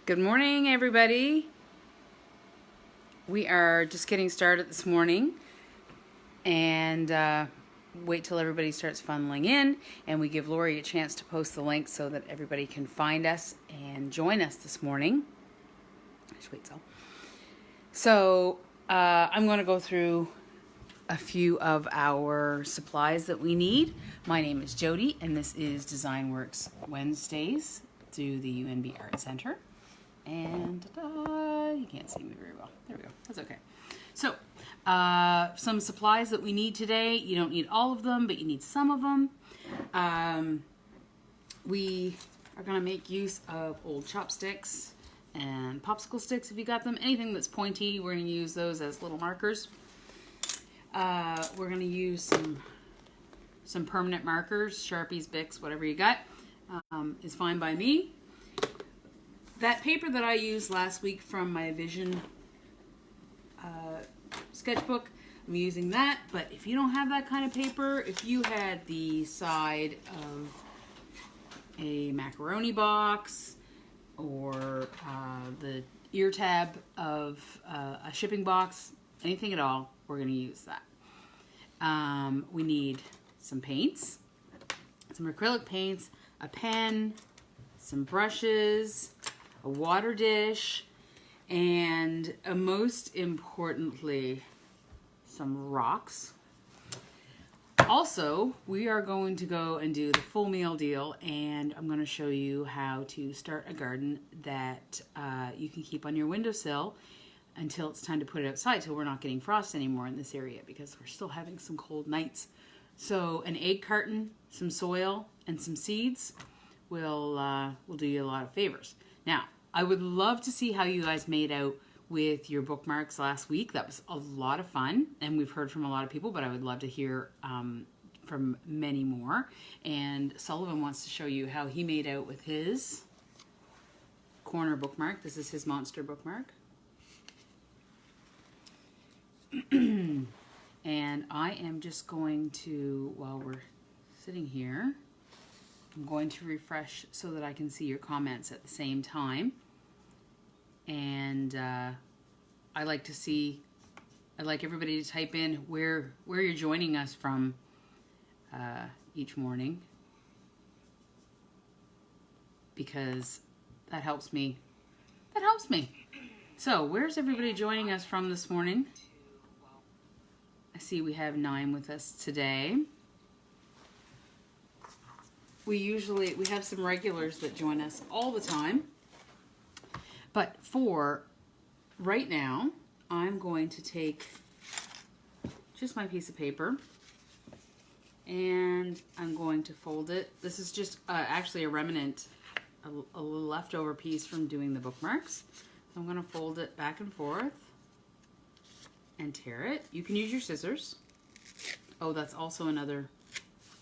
Good morning, everybody. We are just getting started this morning, and wait till everybody starts funneling in, and we give Lori a chance to post the link so that everybody can find us and join us this morning. Just wait I'm going to go through a few of our supplies that we need. My name is Jody, and this is Design Works Wednesdays through the UNB Art Center. And you can't see me very well. There we go. That's okay. So, some supplies that we need today. You don't need all of them, but you need some of them. We are going to make use of old chopsticks and popsicle sticks if you got them. Anything that's pointy, we're going to use those as little markers. We're going to use some permanent markers, Sharpies, Bics, whatever you got, is fine by me. That paper that I used last week from my Vision sketchbook, I'm using that. But if you don't have that kind of paper, if you had the side of a macaroni box or the ear tab of a shipping box, anything at all, we're going to use that. We need some paints, some acrylic paints, a pen, some brushes, a water dish, and most importantly, some rocks. Also, we are going to go and do the full meal deal, and I'm going to show you how to start a garden that you can keep on your windowsill until it's time to put it outside, so we're not getting frost anymore in this area because we're still having some cold nights. So an egg carton, some soil, and some seeds will do you a lot of favors. Now, I would love to see how you guys made out with your bookmarks last week. That was a lot of fun, and we've heard from a lot of people, but I would love to hear from many more. And Sullivan wants to show you how he made out with his corner bookmark. This is his monster bookmark. And I am just going to, while we're sitting here, I'm going to refresh so that I can see your comments at the same time. And I'd like everybody to type in where you're joining us from each morning, because that helps me. So where's everybody joining us from this morning? I see we have 9 with us today. We have some regulars that join us all the time. But for right now, I'm going to take just my piece of paper and I'm going to fold it. This is just actually a remnant, a leftover piece from doing the bookmarks. So I'm going to fold it back and forth and tear it. You can use your scissors. Oh, that's also another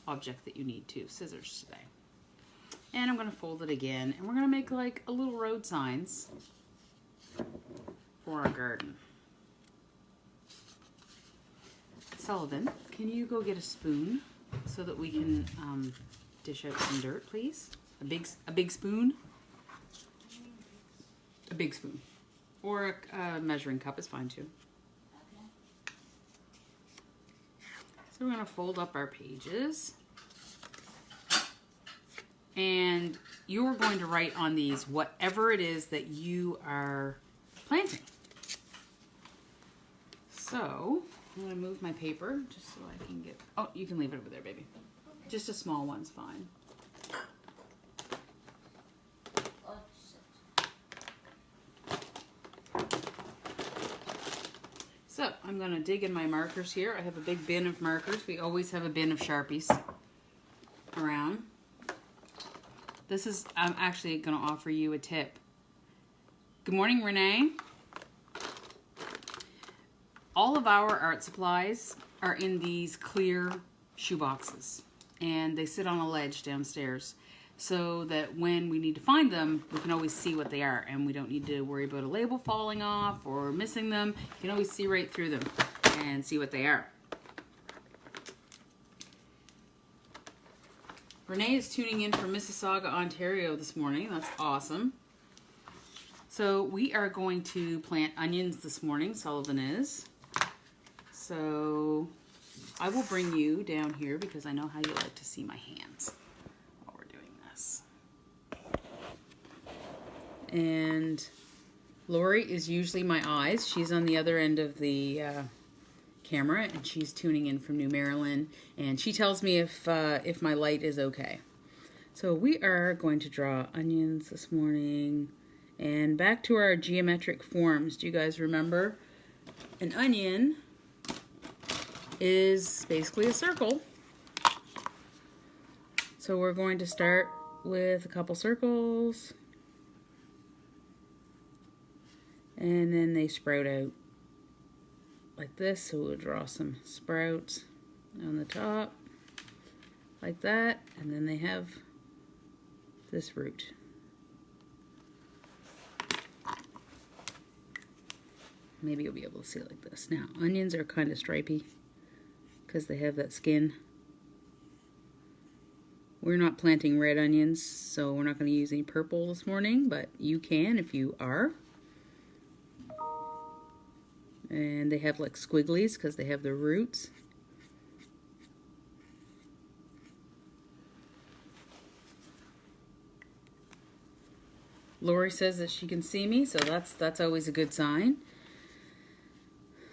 object that you need too, scissors today. And I'm going to fold it again, and we're going to make like a little road signs for our garden. Sullivan, can you go get a spoon so that we can dish out some dirt, please? A big spoon? A big spoon. Or a measuring cup is fine too. So we're going to fold up our pages. And you're going to write on these whatever it is that you are planting. So I'm going to move my paper just so I can get... Oh, you can leave it over there, baby. Okay. Just a small one's fine. So I'm going to dig in my markers here. I have a big bin of markers. We always have a bin of Sharpies around. I'm actually going to offer you a tip. Good morning, Renee. All of our art supplies are in these clear shoe boxes, and they sit on a ledge downstairs so that when we need to find them, we can always see what they are, and we don't need to worry about a label falling off or missing them. You can always see right through them and see what they are. Renee is tuning in from Mississauga, Ontario this morning. That's awesome. So we are going to plant onions this morning, Sullivan is. So I will bring you down here because I know how you like to see my hands while we're doing this. And Lori is usually my eyes. She's on the other end of the camera, and she's tuning in from New Maryland, and she tells me if my light is okay. So we are going to draw onions this morning. And back to our geometric forms. Do you guys remember? An onion is basically a circle. So we're going to start with a couple circles. And then they sprout out like this. So we'll draw some sprouts on the top like that. And then they have this root. Maybe you'll be able to see it like this. Now, onions are kind of stripy because they have that skin. We're not planting red onions, so we're not going to use any purple this morning, but you can if you are. And they have like squigglies because they have the roots. Lori says that she can see me, so that's always a good sign.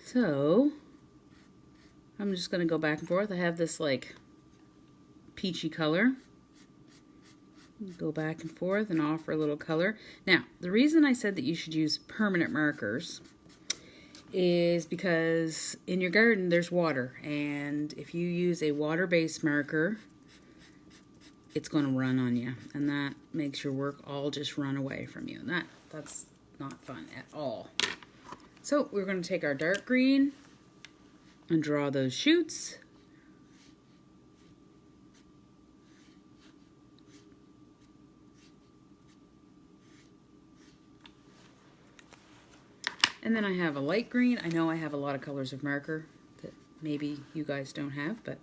So I'm just going to go back and forth. I have this like peachy color. Go back and forth and offer a little color. Now, the reason I said that you should use permanent markers is because in your garden there's water, and if you use a water-based marker, it's going to run on you, and that makes your work all just run away from you, and that's not fun at all. So we're going to take our dark green and draw those shoots. And then I have a light green. I know I have a lot of colors of marker that maybe you guys don't have, but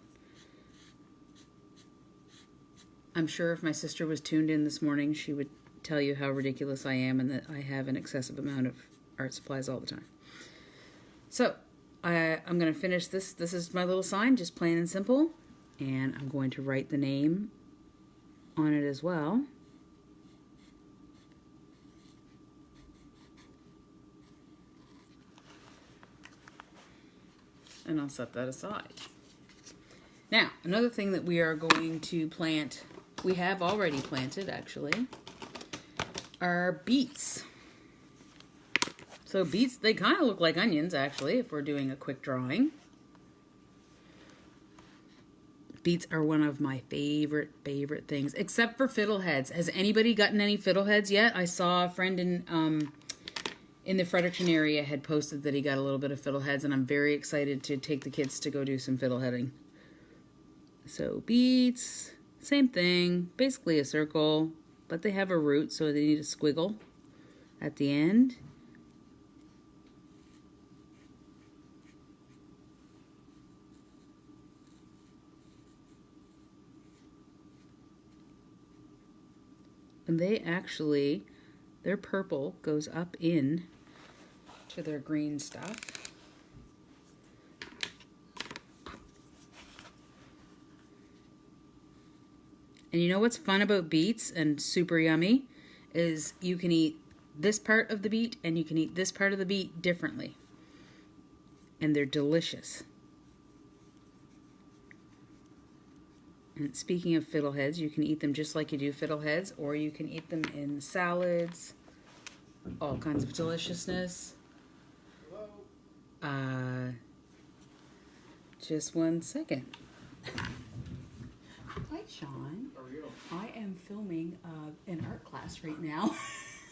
I'm sure if my sister was tuned in this morning, she would tell you how ridiculous I am and that I have an excessive amount of art supplies all the time. So I'm going to finish this. This is my little sign, just plain and simple. And I'm going to write the name on it as well. And I'll set that aside. Now, another thing that we are going to plant, we have already planted actually, are beets. So beets, they kind of look like onions actually if we're doing a quick drawing. Beets are one of my favorite things, except for fiddleheads. Has anybody gotten any fiddleheads yet? I saw a friend in the Fredericton area had posted that he got a little bit of fiddleheads, and I'm very excited to take the kids to go do some fiddleheading. So beets, same thing, basically a circle, but they have a root, so they need a squiggle at the end. And they actually, their purple goes up in to their green stuff. And you know what's fun about beets and super yummy is you can eat this part of the beet and you can eat this part of the beet differently. And they're delicious. And speaking of fiddleheads, you can eat them just like you do fiddleheads, or you can eat them in salads, all kinds of deliciousness. Hello? Just one second. Hi, Sean. How are you? I am filming an art class right now.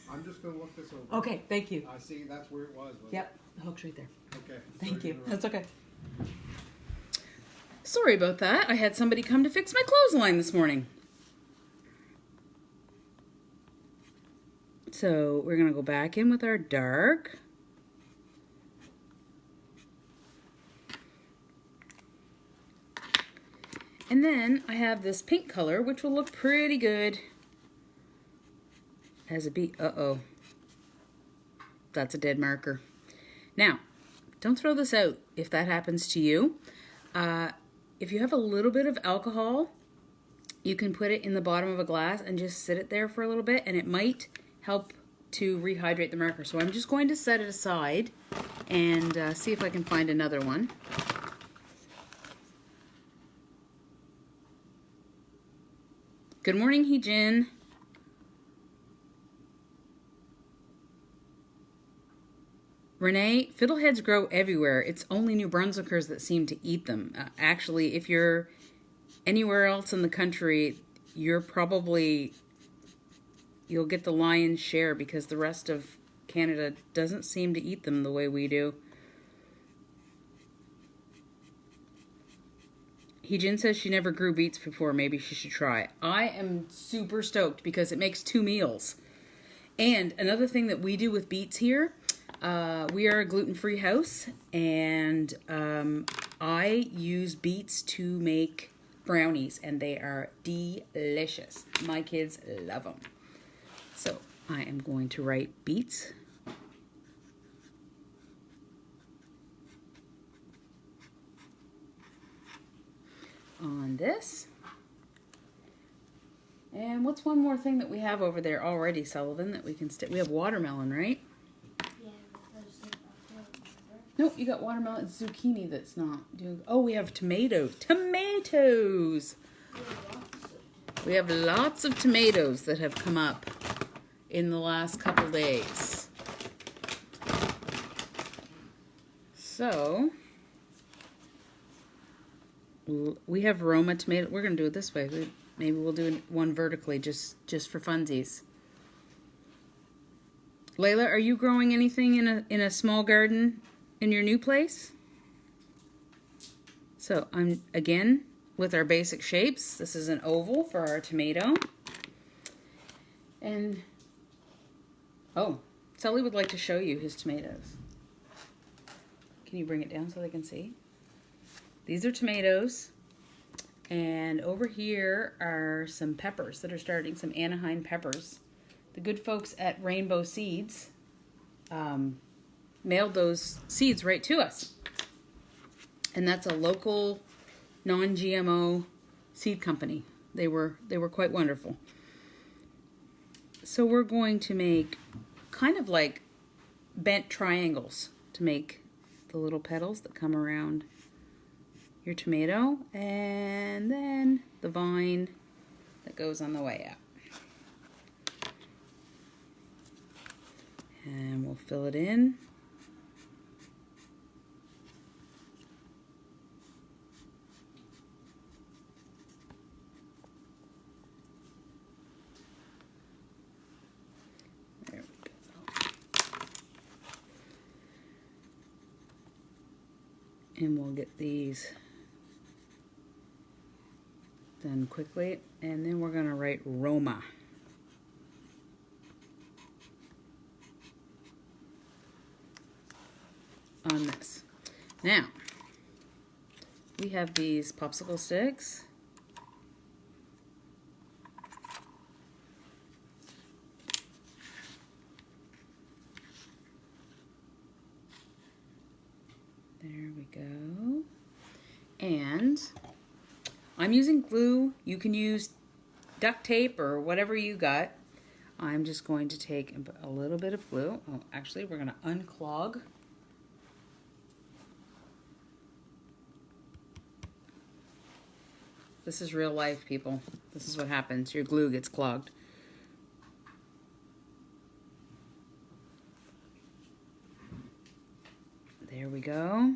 I'm just going to look this over. Okay, thank you. I see that's where it was. Yep, the hook's right there. Okay. Thank you. That's okay. Sorry about that. I had somebody come to fix my clothesline this morning. So we're going to go back in with our dark. And then I have this pink color, which will look pretty good as a beet. Uh-oh. that's a dead marker. Now, don't throw this out if that happens to you. If you have a little bit of alcohol, you can put it in the bottom of a glass and just sit it there for a little bit, and it might help to rehydrate the marker. So I'm just going to set it aside and see if I can find another one. Good morning, Heejin. Renee, fiddleheads grow everywhere. It's only New Brunswickers that seem to eat them. Actually, if you're anywhere else in the country, you'll get the lion's share because the rest of Canada doesn't seem to eat them the way we do. Heejin says she never grew beets before. Maybe she should try. I am super stoked because it makes 2 meals. And another thing that we do with beets here, we are a gluten-free house, and I use beets to make brownies, and they are delicious. My kids love them. So I am going to write beets. On this. And what's one more thing that we have over there already, Sullivan, that we can stick? We have watermelon, right? Yeah, No, you got watermelon and zucchini that's not doing... Oh, we have tomatoes. Tomatoes! We have lots of tomatoes that have come up in the last couple days. So... we have Roma tomato. We're going to do it this way. Maybe we'll do one vertically just for funsies. Layla, are you growing anything in a small garden in your new place? So I'm again with our basic shapes. This is an oval for our tomato. And oh, Sully would like to show you his tomatoes. Can you bring it down so they can see? These are tomatoes, and over here are some peppers that are starting, some Anaheim peppers. The good folks at Rainbow Seeds mailed those seeds right to us. And that's a local non-GMO seed company. They were quite wonderful. So we're going to make kind of like bent triangles to make the little petals that come around your tomato, and then the vine that goes on the way out. And we'll fill it in. There we go. And we'll get these done quickly, and then we're going to write Roma. On this. Now, we have these popsicle sticks. There we go. And I'm using glue. You can use duct tape or whatever you got. I'm just going to take and put a little bit of glue. Oh, actually, we're going to unclog. This is real life, people. This is what happens. Your glue gets clogged. There we go.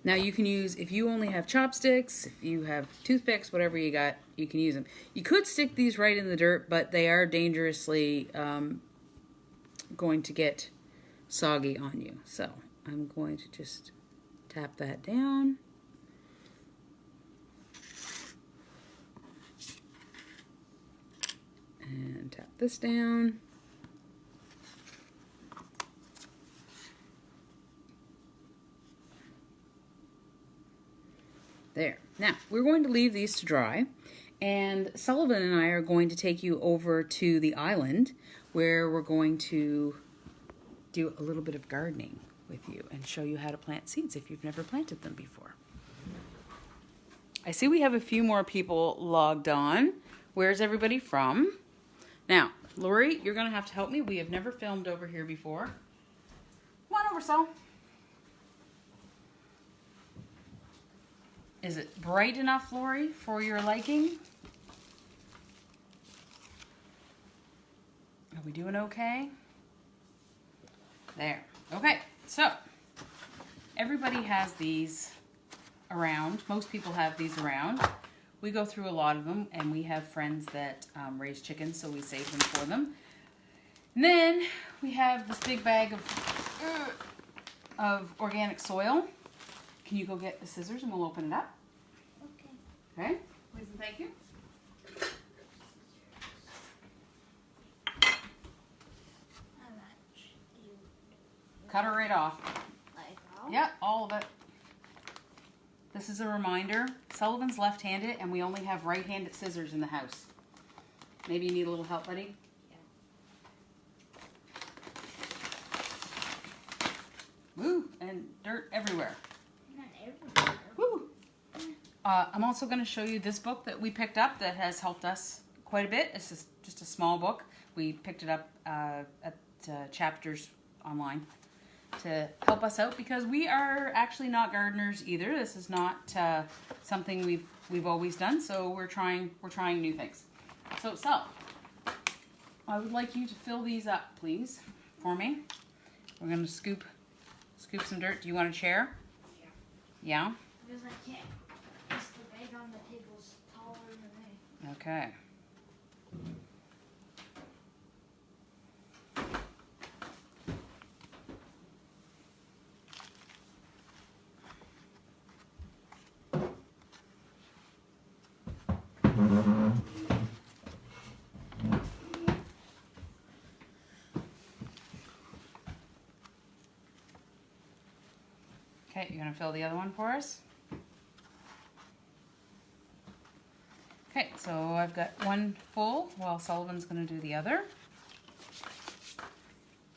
Now you can use, if you only have chopsticks, if you have toothpicks, whatever you got, you can use them. You could stick these right in the dirt, but they are dangerously going to get soggy on you. So I'm going to just tap that down. And tap this down. There. Now, we're going to leave these to dry, And Sullivan and I are going to take you over to the island where we're going to do a little bit of gardening with you and show you how to plant seeds if you've never planted them before. I see we have a few more people logged on. Where's everybody from? Now, Lori, you're going to have to help me. We have never filmed over here before. Come on over, Sol. Is it bright enough, Lori, for your liking? Are we doing okay? There. Okay, so everybody has these around. Most people have these around. We go through a lot of them, and we have friends that raise chickens, so we save them for them. And then we have this big bag of organic soil. Can you go get the scissors and we'll open it up? Okay. Okay. Please and thank you. Cut her right off. Yeah, all of it. This is a reminder. Sullivan's left-handed and we only have right-handed scissors in the house. Maybe you need a little help, buddy? Yeah. Woo! And dirt everywhere. Not everywhere. Woo! I'm also going to show you this book that we picked up that has helped us quite a bit. It's just a small book. We picked it up at Chapters online to help us out because we are actually not gardeners either. This is not something we've always done, so we're trying new things. So Sal, I would like you to fill these up, please, for me. We're going to scoop some dirt. Do you want a chair? Yeah. Yeah? Because I can't. Because the bag on the table's taller than me. Okay. Okay, you're going to fill the other one for us? Okay, so I've got one full while Sullivan's going to do the other.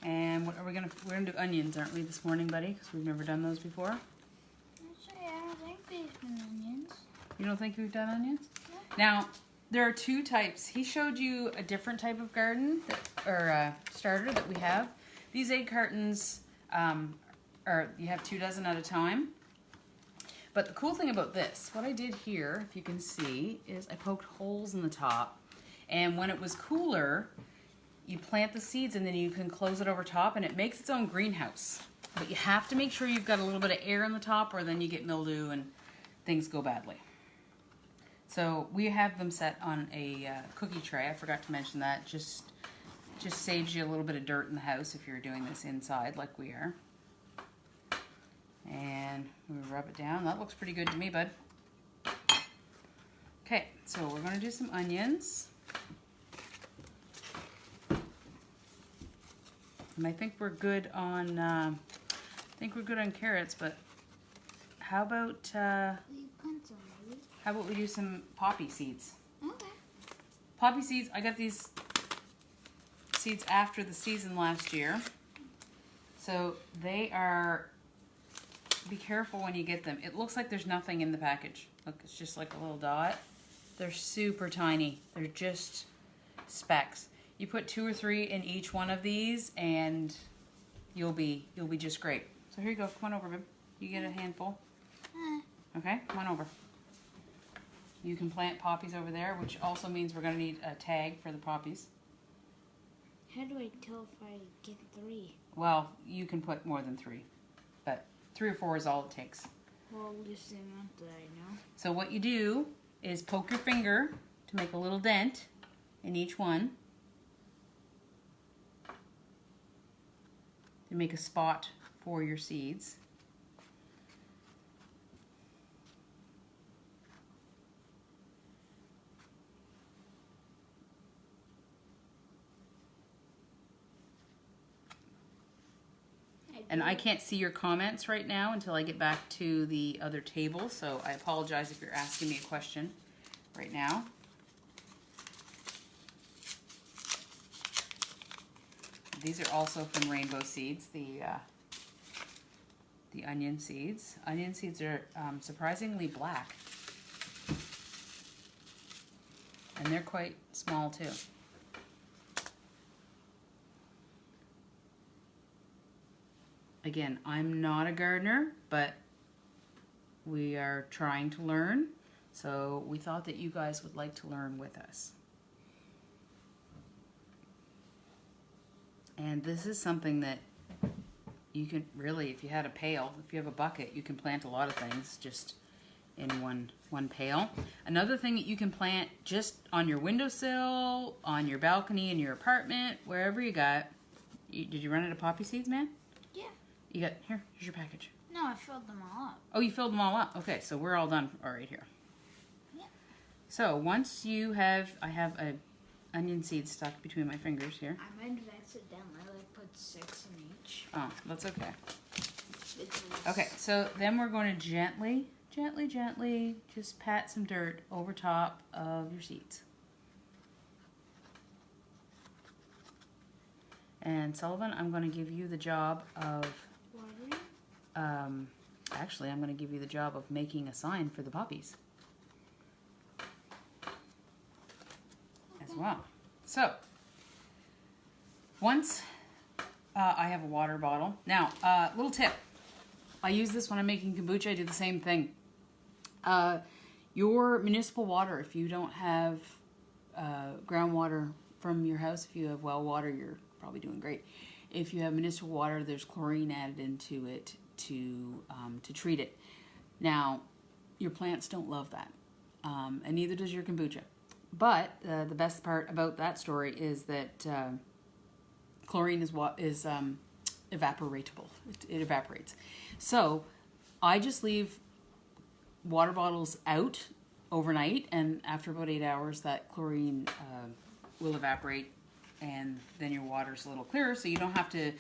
And what are we're going to do onions, aren't we, this morning, buddy? Because we've never done those before. Actually, I don't think we've done onions. You don't think we've done onions? No. Now, there are two types. He showed you a different type of garden, starter that we have. These egg cartons, you have 2 dozen at a time. But the cool thing about this, what I did here, if you can see, is I poked holes in the top. And when it was cooler, you plant the seeds and then you can close it over top and it makes its own greenhouse. But you have to make sure you've got a little bit of air in the top or then you get mildew and things go badly. So we have them set on a cookie tray. I forgot to mention that. Just saves you a little bit of dirt in the house if you're doing this inside like we are. And we rub it down. That looks pretty good to me, bud. Okay, so we're going to do some onions. And I think we're good on carrots, but how about we do some poppy seeds? Okay. Poppy seeds, I got these seeds after the season last year. So they are, be careful when you get them. It looks like there's nothing in the package. Look, it's just like a little dot. They're super tiny. They're just specks. You put 2 or 3 in each one of these and you'll be just great. So here you go. Come on over, babe. You get a handful. Okay, come on over. You can plant poppies over there, which also means we're going to need a tag for the poppies. How do I tell if I get 3? Well, you can put more than 3, but 3 or 4 is all it takes. Well, just the amount that I know. So what you do is poke your finger to make a little dent in each one. To make a spot for your seeds. And I can't see your comments right now until I get back to the other table, so I apologize if you're asking me a question right now. These are also from Rainbow Seeds, the onion seeds. Onion seeds are surprisingly black. And they're quite small too. Again, I'm not a gardener, but we are trying to learn. So we thought that you guys would like to learn with us. And this is something that you can really, if you had a pail, if you have a bucket, you can plant a lot of things just in one pail. Another thing that you can plant just on your windowsill, on your balcony, in your apartment, wherever you got. Did you run out of poppy seeds, man? Yeah. You got, here's your package. No, I filled them all up. Oh, you filled them all up. Okay, so we're all done all right here. Yeah. So once you have, I have a onion seed stuck between my fingers here. I might have accidentally put 6 in each. Oh, that's okay. Because Okay, so then we're going to gently just pat some dirt over top of your seeds. And Sullivan, I'm going to give you the job of, actually I'm going to give you the job of making a sign for the poppies as well. So, once I have a water bottle. Now, little tip. I use this when I'm making kombucha. I do the same thing. Your municipal water, if you don't have groundwater from your house, if you have well water, you're probably doing great. If you have municipal water, there's chlorine added into it to treat it. Now, your plants don't love that, and neither does your kombucha. But the best part about that story is that chlorine is evaporatable. It evaporates. So I just leave water bottles out overnight, and after about 8 hours, that chlorine will evaporate, and then your water's a little clearer, so you don't have to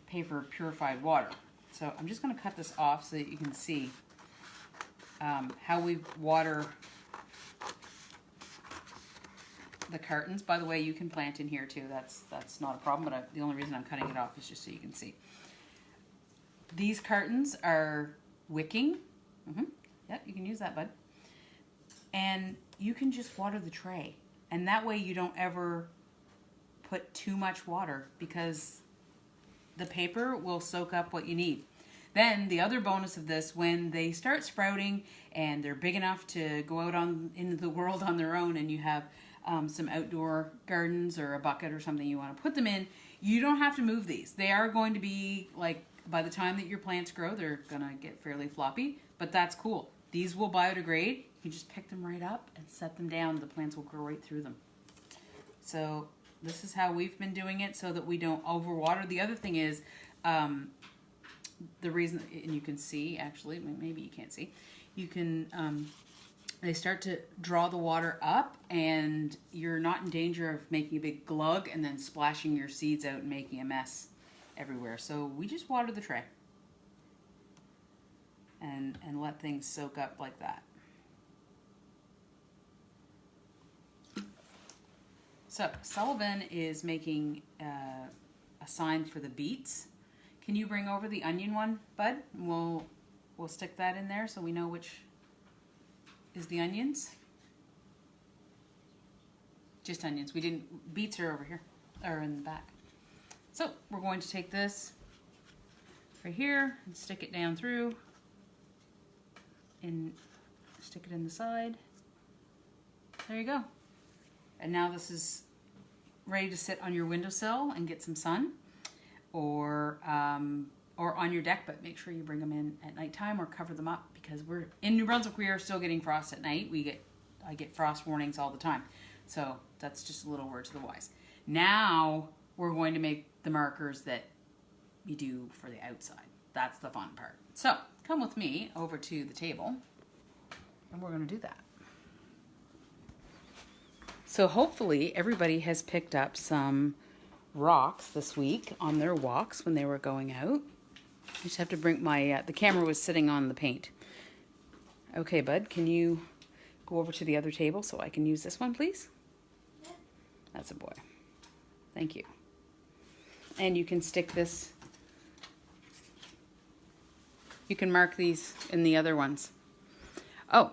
pay for purified water. So I'm just going to cut this off so that you can see how we water the cartons. By the way, you can plant in here too. That's not a problem, but the only reason I'm cutting it off is just so you can see. These cartons are wicking. Yep, you can use that, bud. And you can just water the tray. And that way you don't ever put too much water because the paper will soak up what you need. Then the other bonus of this, when they start sprouting and they're big enough to go out into the world on their own, and you have some outdoor gardens or a bucket or something you want to put them in, you don't have to move these. They are going to be, like, by the time that your plants grow, they're going to get fairly floppy, but that's cool. These will biodegrade. You just pick them right up and set them down. The plants will grow right through them. So this is how we've been doing it so that we don't overwater. The other thing is, the reason, and you can see, actually, maybe you can't see, you can, they start to draw the water up, and you're not in danger of making a big glug and then splashing your seeds out and making a mess everywhere. So we just water the tray and let things soak up like that. So Sullivan is making a sign for the beets. Can you bring over the onion one, bud? We'll stick that in there so we know which is the onions. Just onions. We didn't, beets are over here, or in the back. So we're going to take this right here and stick it down through and stick it in the side. There you go. And now this is ready to sit on your windowsill and get some sun, or on your deck, but make sure you bring them in at nighttime or cover them up, because we're in New Brunswick. We are still getting frost at night. I get frost warnings all the time. So that's just a little word to the wise. Now we're going to make the markers that you do for the outside. That's the fun part. So come with me over to the table and we're going to do that. So hopefully everybody has picked up some rocks this week on their walks when they were going out. I just have to bring my, the camera was sitting on the paint. Okay, bud, can you go over to the other table so I can use this one, please? Yeah. That's a boy. Thank you. and you can stick this, you can mark these in the other ones. Oh,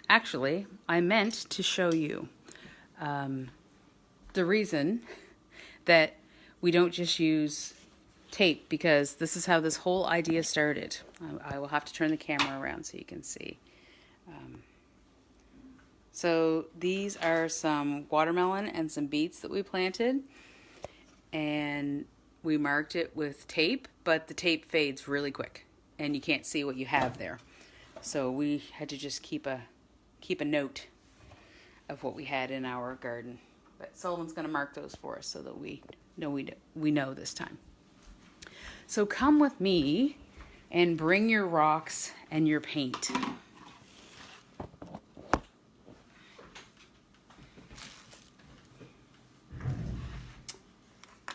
actually, I meant to show you the reason that we don't just use tape, because this is how this whole idea started. I will have to turn the camera around so you can see. So these are some watermelon and some beets that we planted, and we marked it with tape, but the tape fades really quick and you can't see what you have there. So we had to just keep a note of what we had in our garden. But Sullivan's going to mark those for us so that we know this time. So come with me and bring your rocks and your paint.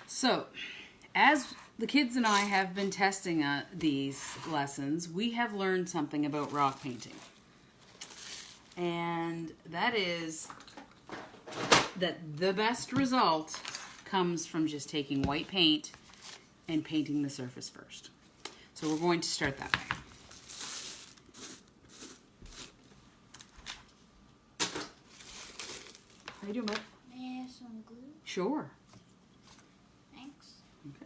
So, as the kids and I have been testing these lessons, we have learned something about rock painting. And that is that the best result comes from just taking white paint and painting the surface first. So we're going to start that way. How you doing, bud? May I have some glue? Sure. Thanks. Okay.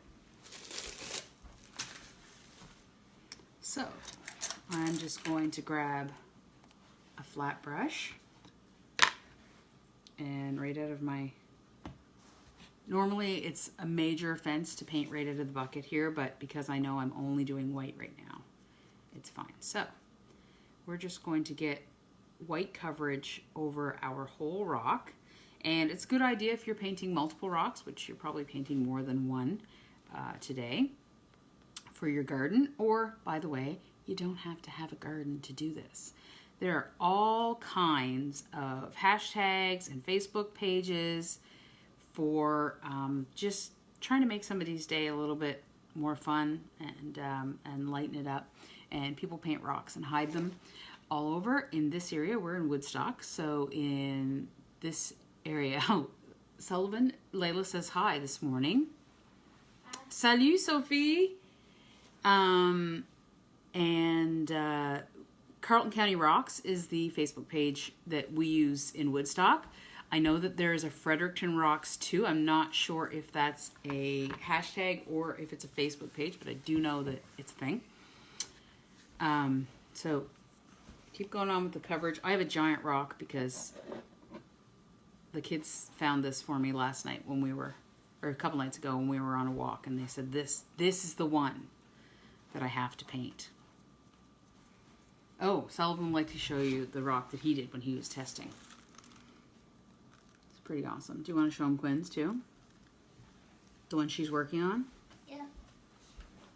So, I'm just going to grab a flat brush and right out of my... Normally it's a major offense to paint right out of the bucket here, but because I know I'm only doing white right now, it's fine. So, we're just going to get white coverage over our whole rock. And it's a good idea if you're painting multiple rocks, which you're probably painting more than one today for your garden. Or, by the way, you don't have to have a garden to do this. There are all kinds of hashtags and Facebook pages for just trying to make somebody's day a little bit more fun and lighten it up. And people paint rocks and hide them all over. In this area, we're in Woodstock, so in this area, oh, Sullivan, Layla says hi this morning. Salut, Sophie. And Carton County Rocks is the Facebook page that we use in Woodstock. I know that there is a Fredericton Rocks too. I'm not sure if that's a hashtag or if it's a Facebook page, but I do know that it's a thing. So keep going on with the coverage. I have a giant rock because the kids found this for me last night when we were, or a couple nights ago when we were on a walk, and they said this is the one that I have to paint. Oh, Sullivan would like to show you the rock that he did when he was testing. It's pretty awesome. Do you want to show him Quinn's too? The one she's working on? Yeah.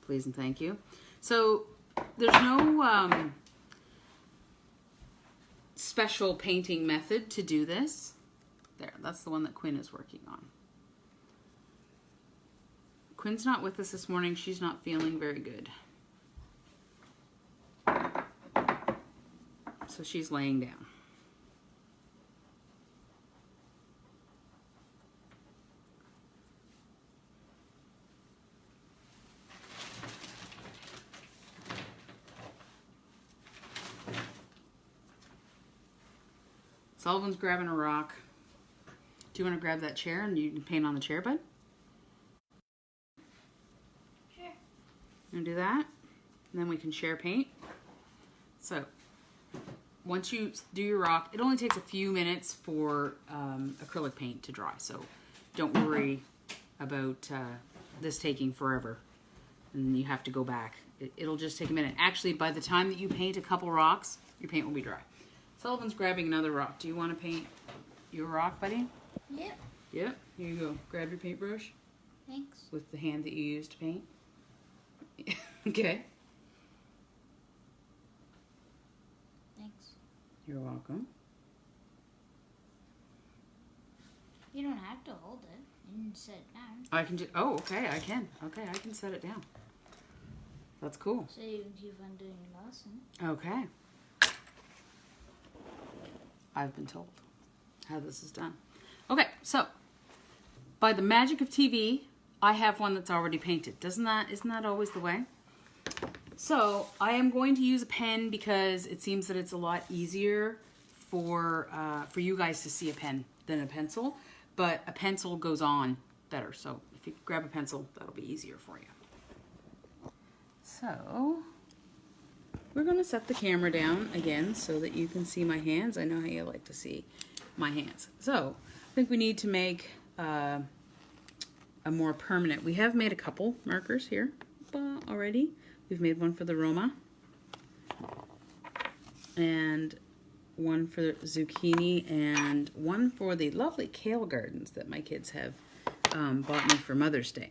Please and thank you. So there's no special painting method to do this. There, that's the one that Quinn is working on. Quinn's not with us this morning. She's not feeling very good. So she's laying down. Sullivan's grabbing a rock. Do you want to grab that chair and you can paint on the chair, bud? Sure. You want to do that? And then we can share paint. So, once you do your rock, it only takes a few minutes for acrylic paint to dry. So, don't worry about this taking forever. And you have to go back. It'll just take a minute. Actually, by the time that you paint a couple rocks, your paint will be dry. Sullivan's grabbing another rock. Do you want to paint your rock, buddy? Yep. Yep. Here you go. Grab your paintbrush. Thanks. With the hand that you used to paint. Okay. Thanks. You're welcome. You don't have to hold it. You can set it down. I can just, oh, okay, I can. Okay, I can set it down. That's cool. So you can keep on doing your lesson. Okay. I've been told how this is done. Okay, so by the magic of TV, I have one that's already painted. Isn't that always the way? So I am going to use a pen because it seems that it's a lot easier for you guys to see a pen than a pencil, but a pencil goes on better. So if you grab a pencil, that'll be easier for you. So we're going to set the camera down again so that you can see my hands. I know how you like to see my hands. So I think we need to make a more permanent. We have made a couple markers here already. We've made one for the Roma and one for the zucchini and one for the lovely kale gardens that my kids have bought me for Mother's Day.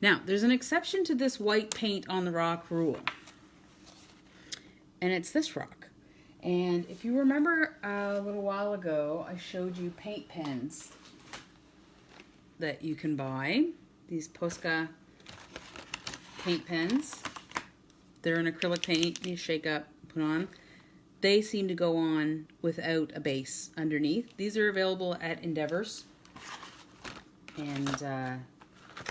Now, there's an exception to this white paint on the rock rule, and it's this rock. And if you remember a little while ago, I showed you paint pens that you can buy. These Posca paint pens. They're an acrylic paint. You shake up, put on. They seem to go on without a base underneath. These are available at Endeavors. And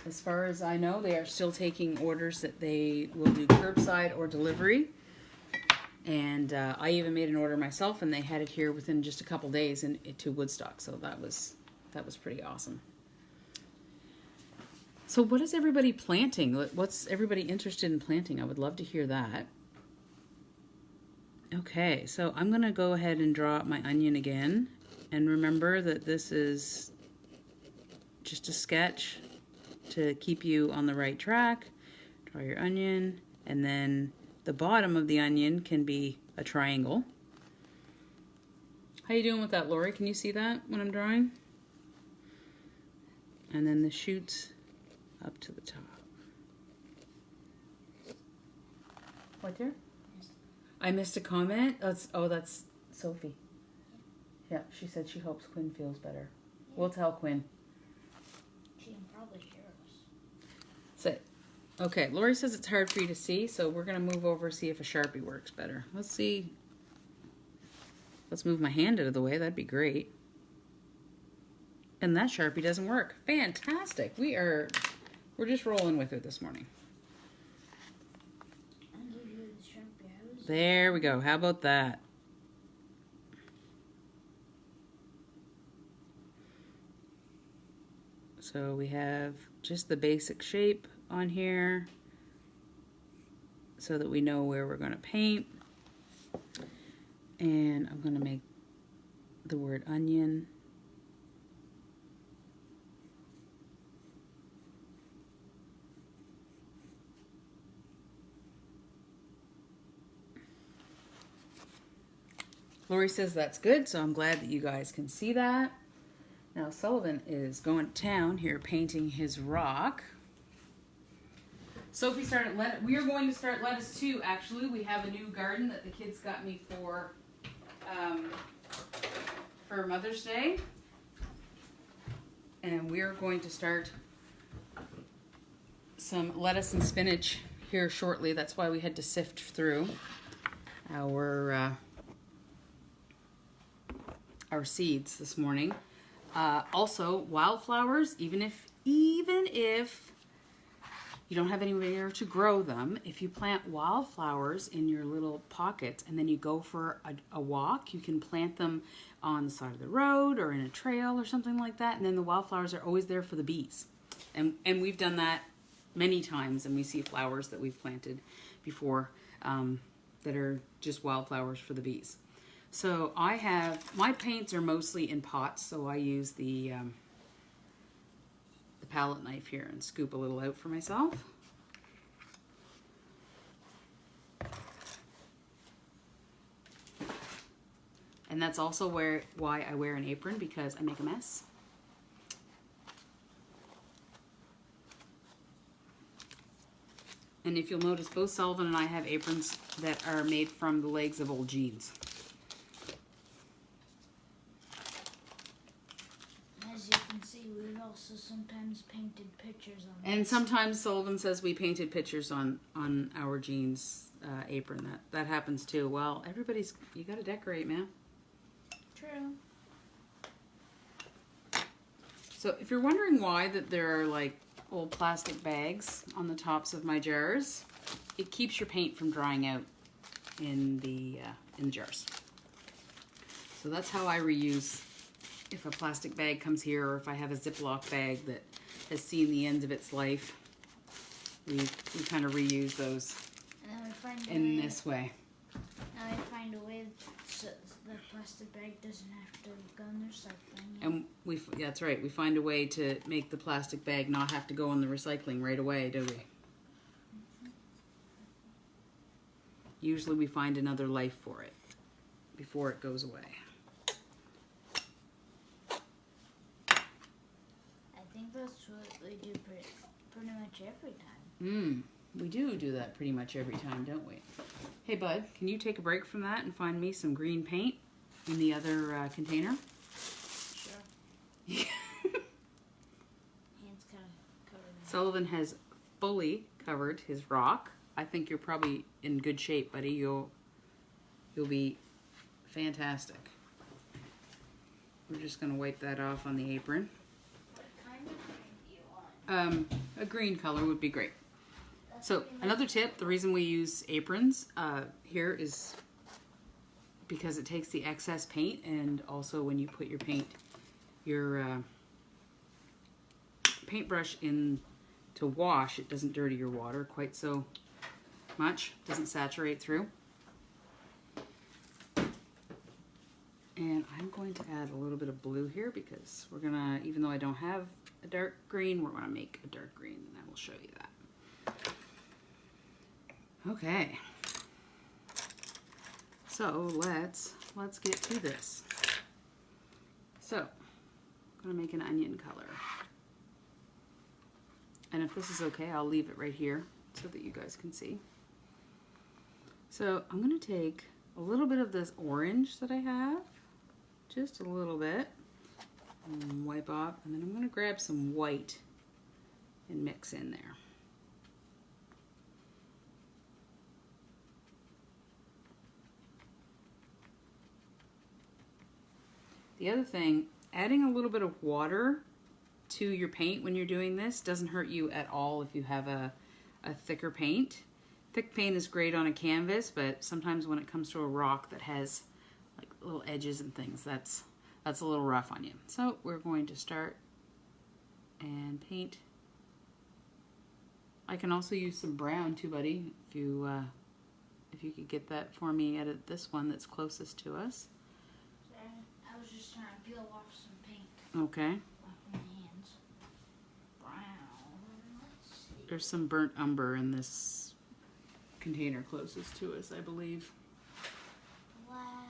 as far as I know, they are still taking orders that they will do curbside or delivery. And I even made an order myself, and they had it here within just a couple days to Woodstock. So that was pretty awesome. So what is everybody planting? What's everybody interested in planting? I would love to hear that. Okay, so I'm going to go ahead and draw up my onion again. And remember that this is just a sketch to keep you on the right track. Draw your onion, and then the bottom of the onion can be a triangle. How you doing with that, Lori? Can you see that when I'm drawing? And then the shoots up to the top. What there? I missed a comment. That's Sophie. Yeah, she said she hopes Quinn feels better. We'll tell Quinn. She can probably hear us. So, okay, Lori says it's hard for you to see, so we're gonna move over see if a Sharpie works better. Let's see. Let's move my hand out of the way. That'd be great. And that Sharpie doesn't work. Fantastic. We're just rolling with it this morning. There we go. How about that? So we have just the basic shape on here so that we know where we're going to paint. And I'm going to make the word onion. Lori says that's good, so I'm glad that you guys can see that. Now Sullivan is going to town here painting his rock. Sophie started we are going to start lettuce too, actually. We have a new garden that the kids got me for Mother's Day. And we're going to start some lettuce and spinach here shortly. That's why we had to sift through our seeds this morning. Also, wildflowers, even if you don't have anywhere to grow them, if you plant wildflowers in your little pocket and then you go for a walk, you can plant them on the side of the road or in a trail or something like that, and then the wildflowers are always there for the bees. And we've done that many times, and we see flowers that we've planted before that are just wildflowers for the bees. So my paints are mostly in pots, so I use the palette knife here and scoop a little out for myself. And that's also why I wear an apron, because I make a mess. And if you'll notice, both Sullivan and I have aprons that are made from the legs of old jeans. As you can see, we've also sometimes painted pictures on And sometimes Sullivan says we painted pictures on our jeans apron. That happens too. Well, you gotta decorate, man. True. So if you're wondering why that there are like old plastic bags on the tops of my jars. It keeps your paint from drying out in the jars. So that's how I reuse. If a plastic bag comes here, or if I have a Ziploc bag that has seen the end of its life, we kind of reuse those in this way. Now I find a way so the plastic bag doesn't have to go in the recycling. And that's right. We find a way to make the plastic bag not have to go in the recycling right away, do we? Usually we find another life for it before it goes away. I think that's what we do pretty much every time. We do that pretty much every time, don't we? Hey, bud, can you take a break from that and find me some green paint in the other container? Sure. Yeah. Hands kind of covered in Sullivan has fully covered his rock. I think you're probably in good shape, buddy. You'll be fantastic. We're just going to wipe that off on the apron. What kind of paint do you want? A green color would be great. So another tip, the reason we use aprons here is because it takes the excess paint, and also when you put your paintbrush in to wash, it doesn't dirty your water quite so much, doesn't saturate through. And I'm going to add a little bit of blue here because we're gonna, even though I don't have a dark green, we're gonna make a dark green, and I will show you that. Okay, so let's get to this. So I'm gonna make an onion color, and if this is okay, I'll leave it right here so that you guys can see. So I'm gonna take a little bit of this orange that I have, just a little bit, and wipe off, and then I'm gonna grab some white and mix in there. The other thing, adding a little bit of water to your paint when you're doing this doesn't hurt you at all if you have a thicker paint. Thick paint is great on a canvas, but sometimes when it comes to a rock that has like little edges and things, that's a little rough on you. So we're going to start and paint. I can also use some brown too, buddy, if you could get that for me at this one that's closest to us. I was just trying to peel off some paint Okay. off my hands. Brown. Let's see. There's some burnt umber in this container closest to us, I believe. Black.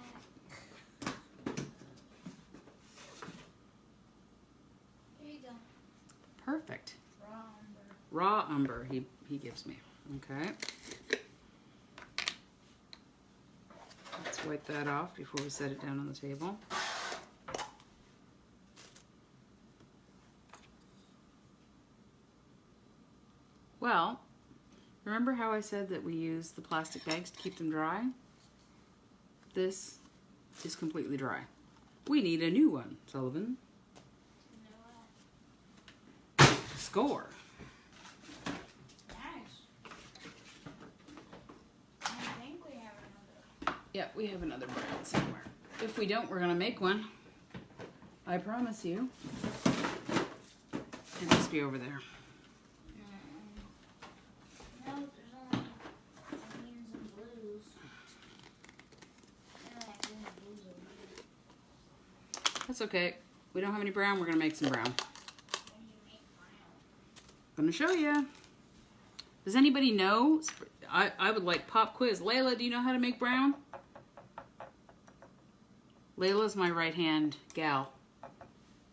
Here you go. Perfect. Raw umber. Raw umber he gives me. Okay. Let's wipe that off before we set it down on the table. Well, remember how I said that we use the plastic bags to keep them dry? This is completely dry. We need a new one, Sullivan. You know what? Score. Nice. I think we have another. Yeah, we have another brown somewhere. If we don't, we're gonna make one. I promise you. It must be over there. No, there's only greens and blues. I like green and blues over here. That's okay. We don't have any brown, we're gonna make some brown. When do you make brown? Gonna show you. Does anybody know? I would like pop quiz. Layla, do you know how to make brown? Layla's my right-hand gal.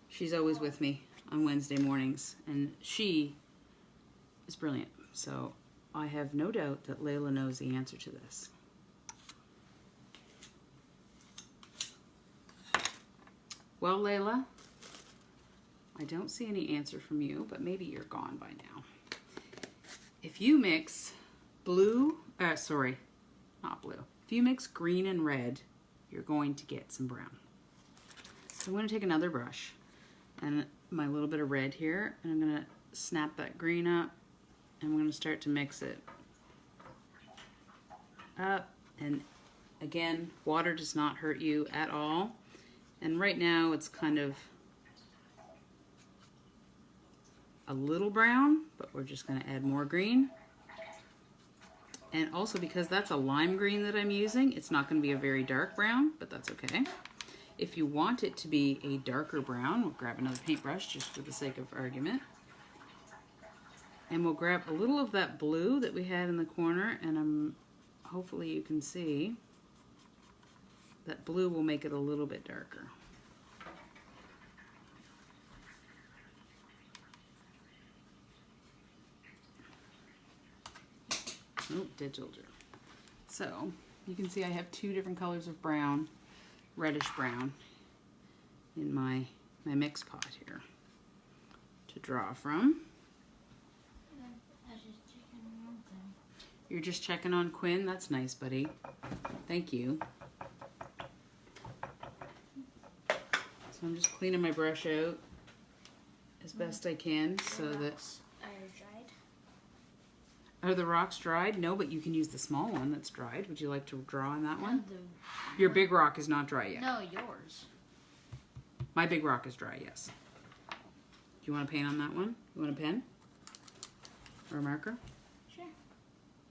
She's always with me on Wednesday mornings, and she is brilliant. So I have no doubt that Layla knows the answer to this. Well, Layla, I don't see any answer from you, but maybe you're gone by now. If you mix not blue. If you mix green and red, you're going to get some brown. So I'm going to take another brush and my little bit of red here, and I'm going to snap that green up, and we're going to start to mix it up. And again, water does not hurt you at all. And right now it's kind of a little brown, but we're just going to add more green. And also, because that's a lime green that I'm using, it's not going to be a very dark brown, but that's okay. If you want it to be a darker brown, we'll grab another paintbrush just for the sake of argument. And we'll grab a little of that blue that we had in the corner, and hopefully you can see that blue will make it a little bit darker. Oh, dead soldier. So you can see I have two different colors of brown, reddish brown, in my mix pot here to draw from. You're just checking on Quinn? That's nice, buddy. Thank you. So I'm just cleaning my brush out as best I can so that... Are the rocks dried? No, but you can use the small one that's dried. Would you like to draw on that one? Your big rock is not dry yet. No, yours. My big rock is dry, yes. Do you want to paint on that one? You want a pen? Or a marker? Sure.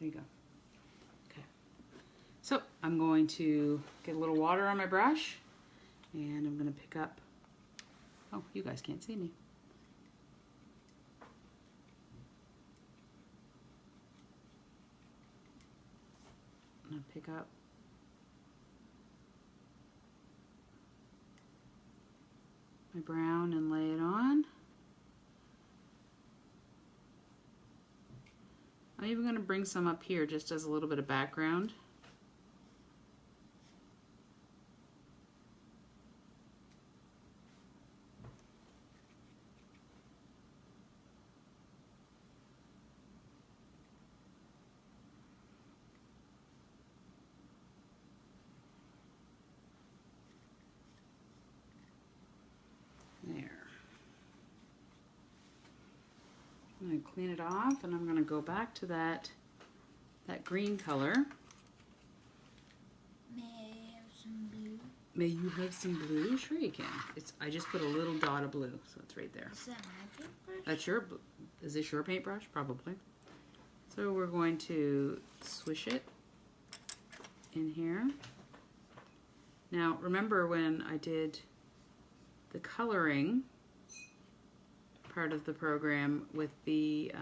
There you go. Okay. So I'm going to get a little water on my brush, and I'm going to pick up... Oh, you guys can't see me. I'm going to pick up my brown and lay it on. I'm even going to bring some up here just as a little bit of background. There. I'm going to clean it off, and I'm going to go back to that green color. May I have some blue? May you have some blue? Sure you can. I just put a little dot of blue, so it's right there. Is that my paintbrush? That's your... Is this your paintbrush? Probably. So we're going to swish it in here. Now, remember when I did the coloring part of the program with the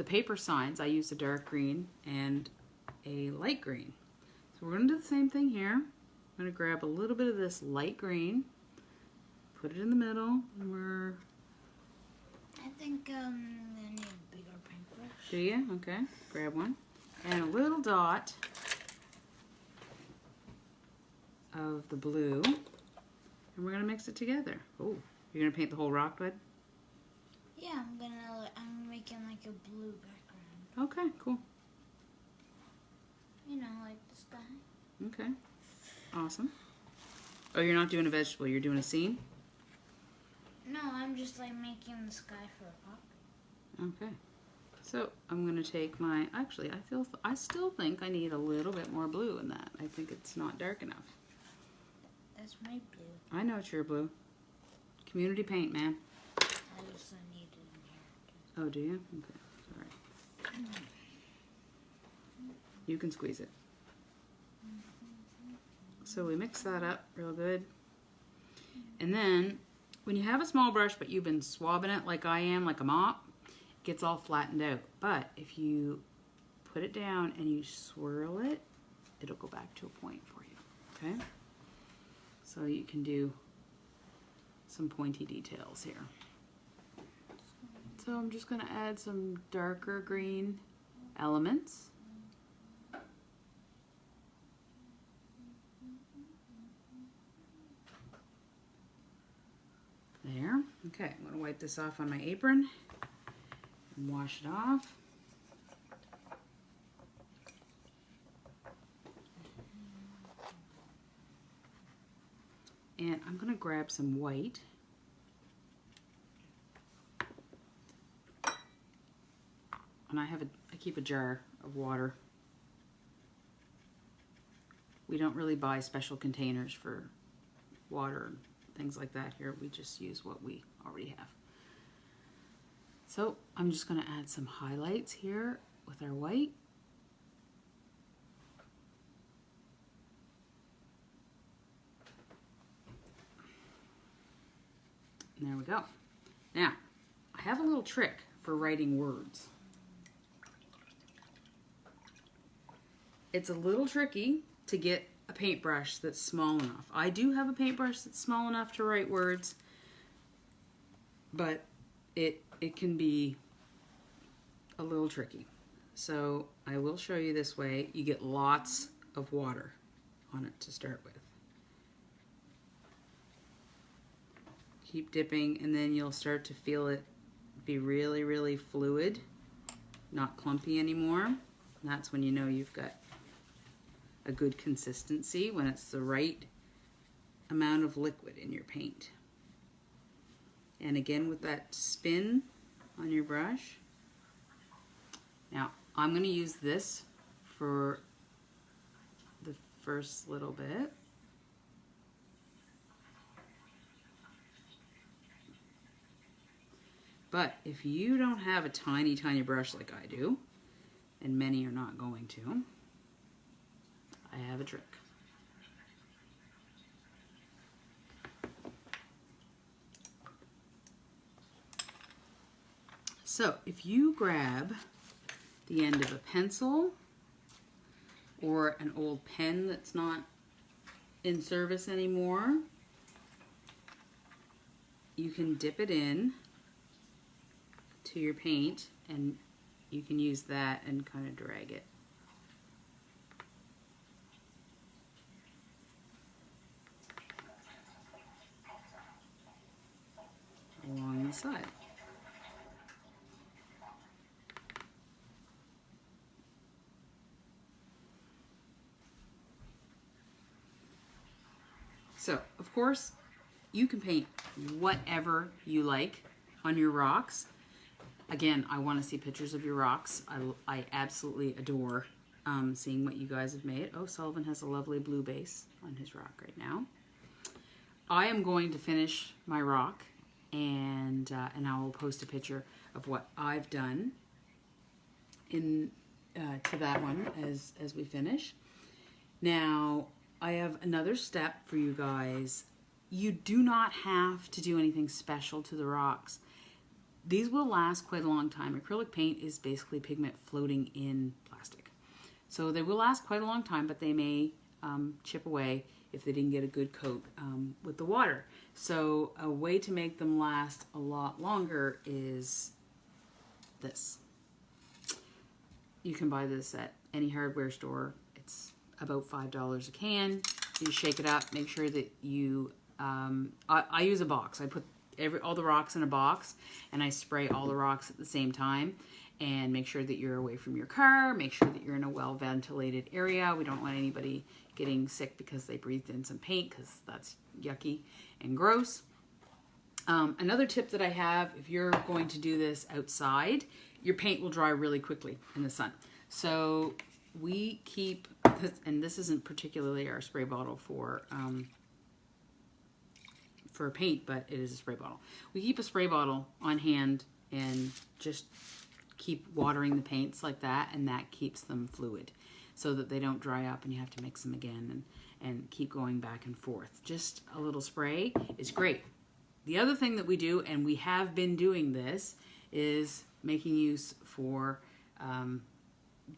paper signs, I used a dark green and a light green. So we're going to do the same thing here. I'm going to grab a little bit of this light green, put it in the middle, and we're... I think I need a bigger paintbrush. Do you? Okay, grab one. And a little dot of the blue, and we're going to mix it together. Oh, you're going to paint the whole rock, bud? Yeah, I'm making like a blue background. Okay, cool. You know, like the sky. Okay, awesome. Oh, you're not doing a vegetable, you're doing a scene? No, I'm just like making the sky for a pop. Okay. So I'm going to take my, actually, I still think I need a little bit more blue in that. I think it's not dark enough. That's my blue. I know it's your blue. Community paint, man. I also need it in here. Oh, do you? Okay, sorry. You can squeeze it. So we mix that up real good. And then, when you have a small brush but you've been swabbing it like I am, like a mop, it gets all flattened out. But if you put it down and you swirl it, it'll go back to a point for you, okay? So you can do some pointy details here. So I'm just going to add some darker green elements. There. Okay, I'm going to wipe this off on my apron and wash it off. And I'm going to grab some white. And I keep a jar of water. We don't really buy special containers for water and things like that here. We just use what we already have. So I'm just going to add some highlights here with our white. And there we go. Now, I have a little trick for writing words. It's a little tricky to get a paintbrush that's small enough. I do have a paintbrush that's small enough to write words, but it can be a little tricky. So I will show you this way. You get lots of water on it to start with. Keep dipping, and then you'll start to feel it be really, really fluid, not clumpy anymore. And that's when you know you've got a good consistency, when it's the right amount of liquid in your paint. And again, with that spin on your brush. Now, I'm going to use this for the first little bit. But if you don't have a tiny, tiny brush like I do, and many are not going to, I have a trick. So if you grab the end of a pencil or an old pen that's not in service anymore, you can dip it in to your paint, and you can use that and kind of drag it. Along the side. So, of course, you can paint whatever you like on your rocks. Again, I want to see pictures of your rocks. I absolutely adore seeing what you guys have made. Oh, Sullivan has a lovely blue base on his rock right now. I am going to finish my rock, and I will post a picture of what I've done in to that one as we finish. Now, I have another step for you guys. You do not have to do anything special to the rocks. These will last quite a long time. Acrylic paint is basically pigment floating in plastic. So they will last quite a long time, but they may chip away if they didn't get a good coat with the water. So a way to make them last a lot longer is this. You can buy this at any hardware store. It's about $5 a can. You shake it up, make sure that you, I use a box. I put all the rocks in a box, and I spray all the rocks at the same time, and make sure that you're away from your car, make sure that you're in a well-ventilated area. We don't want anybody getting sick because they breathed in some paint, because that's yucky and gross. Another tip that I have, if you're going to do this outside, your paint will dry really quickly in the sun. So we keep, and this isn't particularly our spray bottle for paint, but it is a spray bottle. We keep a spray bottle on hand and just keep watering the paints like that, and that keeps them fluid so that they don't dry up and you have to mix them again and keep going back and forth. Just a little spray is great. The other thing that we do, and we have been doing this, is making use for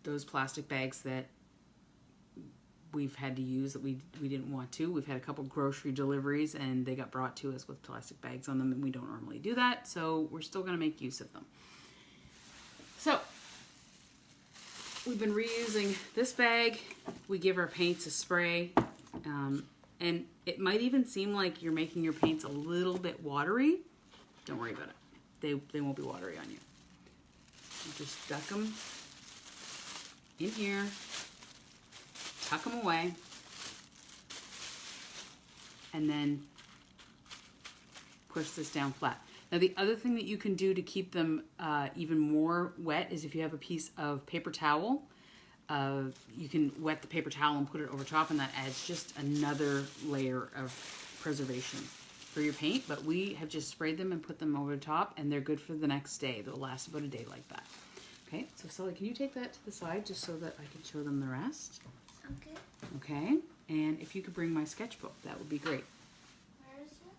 those plastic bags that we've had to use that we didn't want to. We've had a couple grocery deliveries and they got brought to us with plastic bags on them, and we don't normally do that, so we're still going to make use of them. So we've been reusing this bag. We give our paints a spray, and it might even seem like you're making your paints a little bit watery. Don't worry about it. They won't be watery on you. You just duck them in here, tuck them away, and then push this down flat. Now the other thing that you can do to keep them even more wet is if you have a piece of paper towel, you can wet the paper towel and put it over top, and that adds just another layer of preservation for your paint. But we have just sprayed them and put them over the top, and they're good for the next day. They'll last about a day like that. Okay, so Sully, can you take that to the side just so that I can show them the rest? Okay. Okay, and if you could bring my sketchbook, that would be great. Where is it?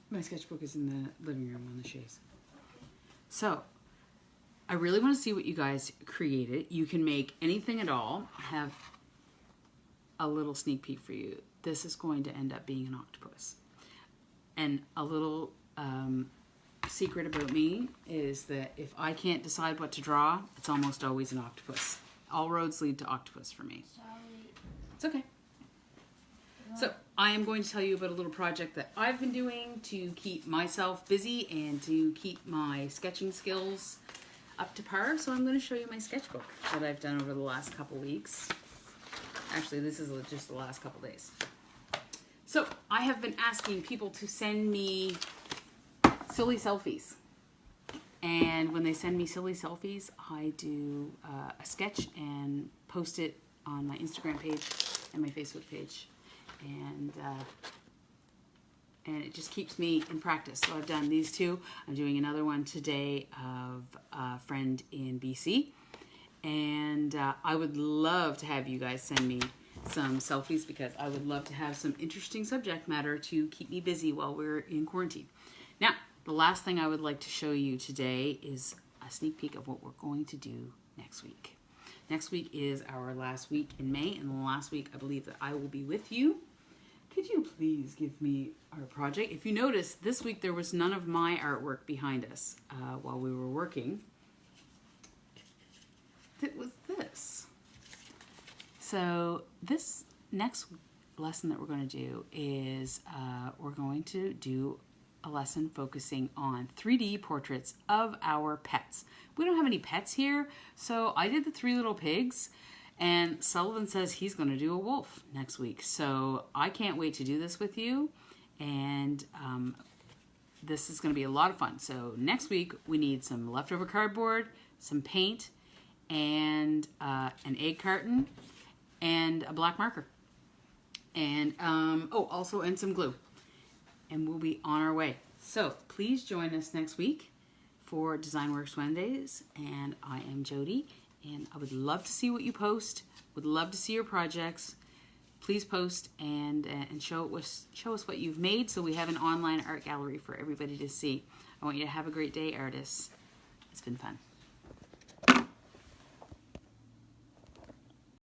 My sketchbook is in the living room on the chaise. So, I really want to see what you guys created. You can make anything at all. I have a little sneak peek for you. This is going to end up being an octopus. And a little secret about me is that if I can't decide what to draw, it's almost always an octopus. All roads lead to octopus for me. Sorry. It's okay. So I am going to tell you about a little project that I've been doing to keep myself busy and to keep my sketching skills up to par. So I'm going to show you my sketchbook that I've done over the last couple weeks. Actually, this is just the last couple days. So I have been asking people to send me silly selfies. And when they send me silly selfies, I do a sketch and post it on my Instagram page and my Facebook page. And it just keeps me in practice. So I've done these two. I'm doing another one today of a friend in BC. And I would love to have you guys send me some selfies because I would love to have some interesting subject matter to keep me busy while we're in quarantine. Now, the last thing I would like to show you today is a sneak peek of what we're going to do next week. Next week is our last week in May, and the last week I believe that I will be with you. Could you please give me our project? If you notice, this week there was none of my artwork behind us while we were working. It was this. So this next lesson that we're going to do is we're going to do a lesson focusing on 3D portraits of our pets. We don't have any pets here, so I did the 3 little pigs, and Sullivan says he's going to do a wolf next week. So I can't wait to do this with you, and this is going to be a lot of fun. So next week we need some leftover cardboard, some paint, and an egg carton, and a black marker, and also some glue. And we'll be on our way. So please join us next week for Design Works Wednesdays. And I am Jody, and I would love to see what you post. Would love to see your projects. Please post and show us what you've made, so we have an online art gallery for everybody to see. I want you to have a great day, artists. It's been fun.